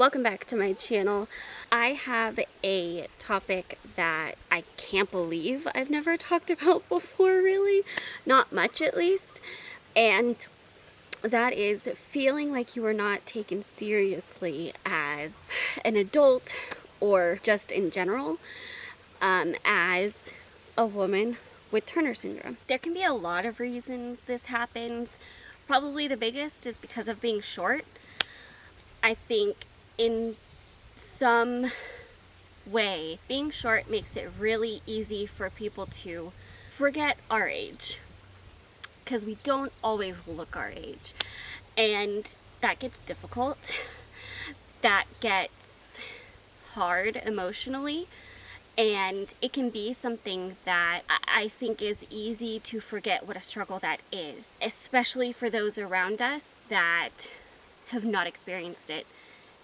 welcome back to my channel. I have a topic that I can't believe I've never talked about before, really. Not much, at least. And that is feeling like you are not taken seriously as an adult or just in general as a woman with Turner syndrome. There can be a lot of reasons this happens. Probably the biggest is because of being short. I think in some way, being short makes it really easy for people to forget our age, because we don't always look our age, and that gets difficult. That gets hard emotionally, and it can be something that I think is easy to forget what a struggle that is, especially for those around us that have not experienced it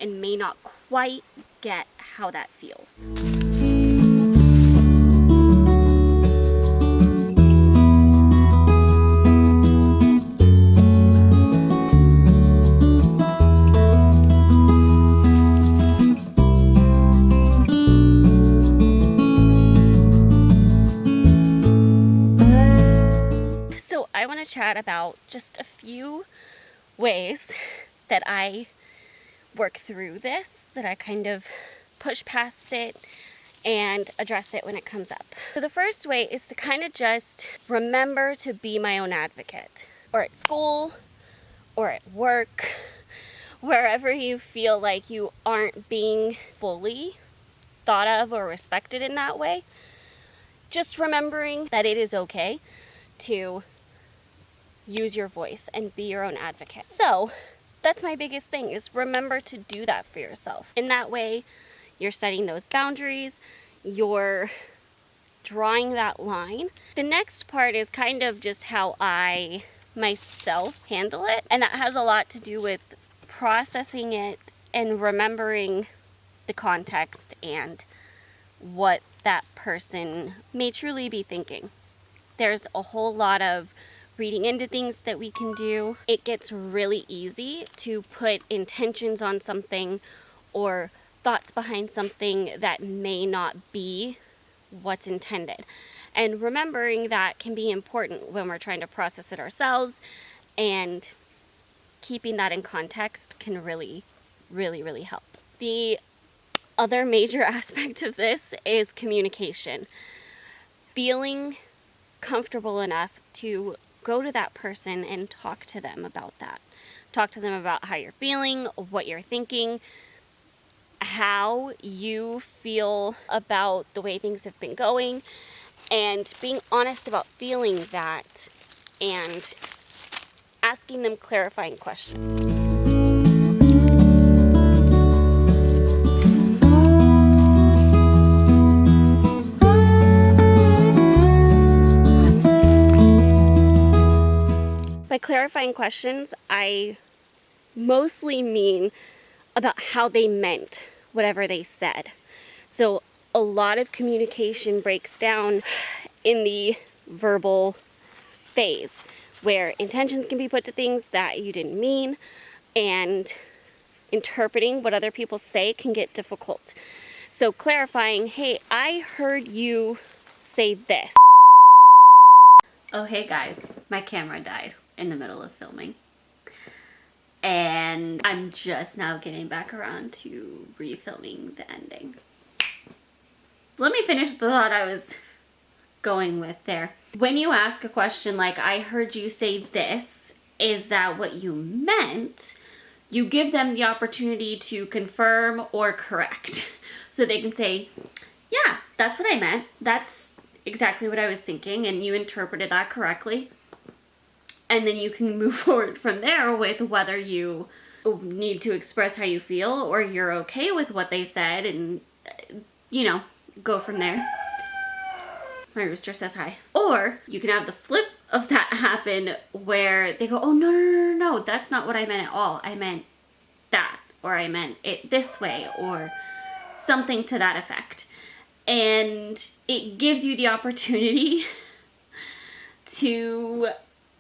and may not quite get how that feels. So I want to chat about just a few ways that I work through this, that I kind of push past it and address it when it comes up. So the first way is to kind of just remember to be my own advocate, or at school, or at work, wherever you feel like you aren't being fully thought of or respected in that way. Just remembering that it is okay to use your voice and be your own advocate. So that's my biggest thing, is remember to do that for yourself. In that way, you're setting those boundaries, you're drawing that line. The next part is kind of just how I myself handle it, and that has a lot to do with processing it and remembering the context and what that person may truly be thinking. There's a whole lot of reading into things that we can do. It gets really easy to put intentions on something or thoughts behind something that may not be what's intended. And remembering that can be important when we're trying to process it ourselves, and keeping that in context can really, really, really help. The other major aspect of this is communication. Feeling comfortable enough to go to that person and talk to them about that. Talk to them about how you're feeling, what you're thinking, how you feel about the way things have been going, and being honest about feeling that and asking them clarifying questions. By clarifying questions, I mostly mean about how they meant whatever they said. So a lot of communication breaks down in the verbal phase, where intentions can be put to things that you didn't mean, and interpreting what other people say can get difficult. So clarifying, hey, I heard you say this. Oh, hey guys, my camera died in the middle of filming, and I'm just now getting back around to refilming the ending. Let me finish the thought I was going with there. When you ask a question like, I heard you say this, is that what you meant? You give them the opportunity to confirm or correct. So they can say, yeah, that's what I meant. That's exactly what I was thinking, and you interpreted that correctly. And then you can move forward from there with whether you need to express how you feel or you're okay with what they said, and, you know, go from there. My rooster says hi. Or you can have the flip of that happen, where they go, oh, no, that's not what I meant at all. I meant that, or I meant it this way, or something to that effect. And it gives you the opportunity to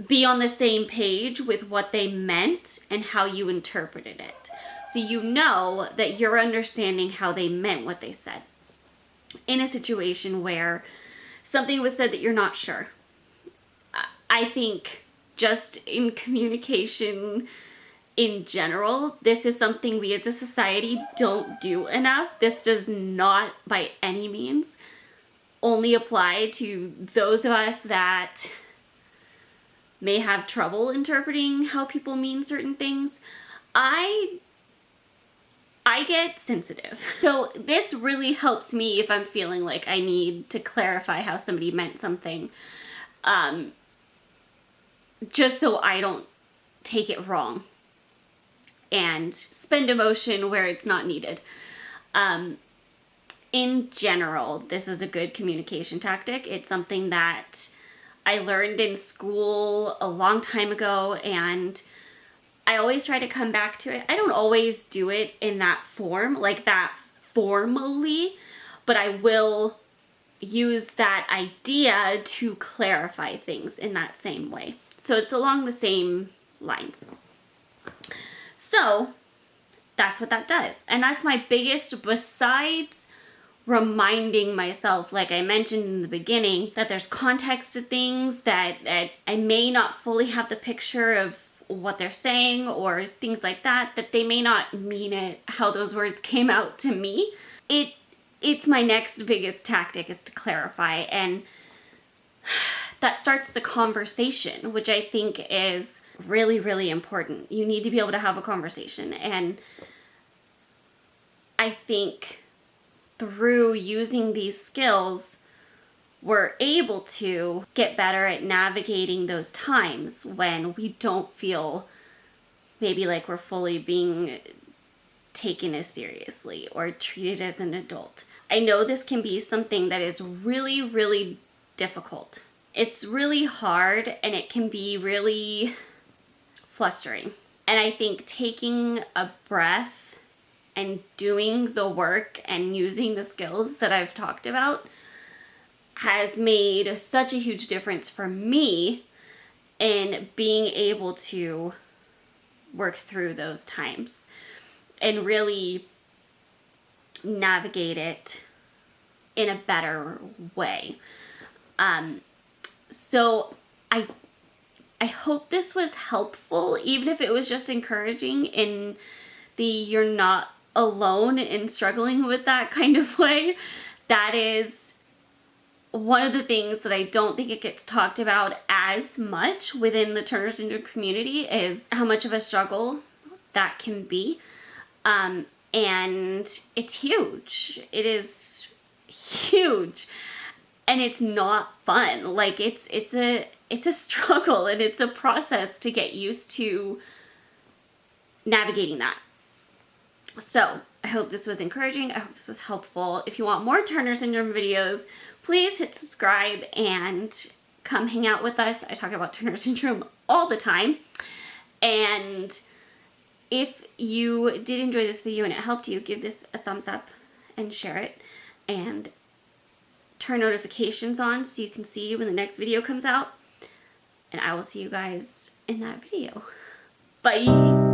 be on the same page with what they meant and how you interpreted it. So you know that you're understanding how they meant what they said. In a situation where something was said that you're not sure, I think just in communication in general, this is something we as a society don't do enough. This does not by any means only apply to those of us that may have trouble interpreting how people mean certain things. I get sensitive. So this really helps me if I'm feeling like I need to clarify how somebody meant something. Just so I don't take it wrong and spend emotion where it's not needed. In general, this is a good communication tactic. It's something that I learned in school a long time ago, and I always try to come back to it. I don't always do it in that form, like that formally, but I will use that idea to clarify things in that same way. So it's along the same lines. So that's what that does. And that's my biggest, besides reminding myself, like I mentioned in the beginning, that there's context to things, that I may not fully have the picture of what they're saying or things like that, that they may not mean it how those words came out to me. It's my next biggest tactic, is to clarify, and that starts the conversation, which I think is really, really important. You need to be able to have a conversation, and I think through using these skills, we're able to get better at navigating those times when we don't feel maybe like we're fully being taken as seriously or treated as an adult. I know this can be something that is really, really difficult. It's really hard, and it can be really flustering. And I think taking a breath and doing the work and using the skills that I've talked about has made such a huge difference for me in being able to work through those times and really navigate it in a better way. So I hope this was helpful, even if it was just encouraging in the you're not alone in struggling with that kind of way. That is one of the things that I don't think it gets talked about as much within the Turner Syndrome community, is how much of a struggle that can be. And it's huge. It is huge. And it's not fun. Like it's a struggle, and it's a process to get used to navigating that. So I hope this was encouraging. I hope this was helpful. If you want more Turner Syndrome videos, please hit subscribe and come hang out with us. I talk about Turner Syndrome all the time. And if you did enjoy this video and it helped you, give this a thumbs up and share it, and turn notifications on so you can see when the next video comes out. And I will see you guys in that video. Bye!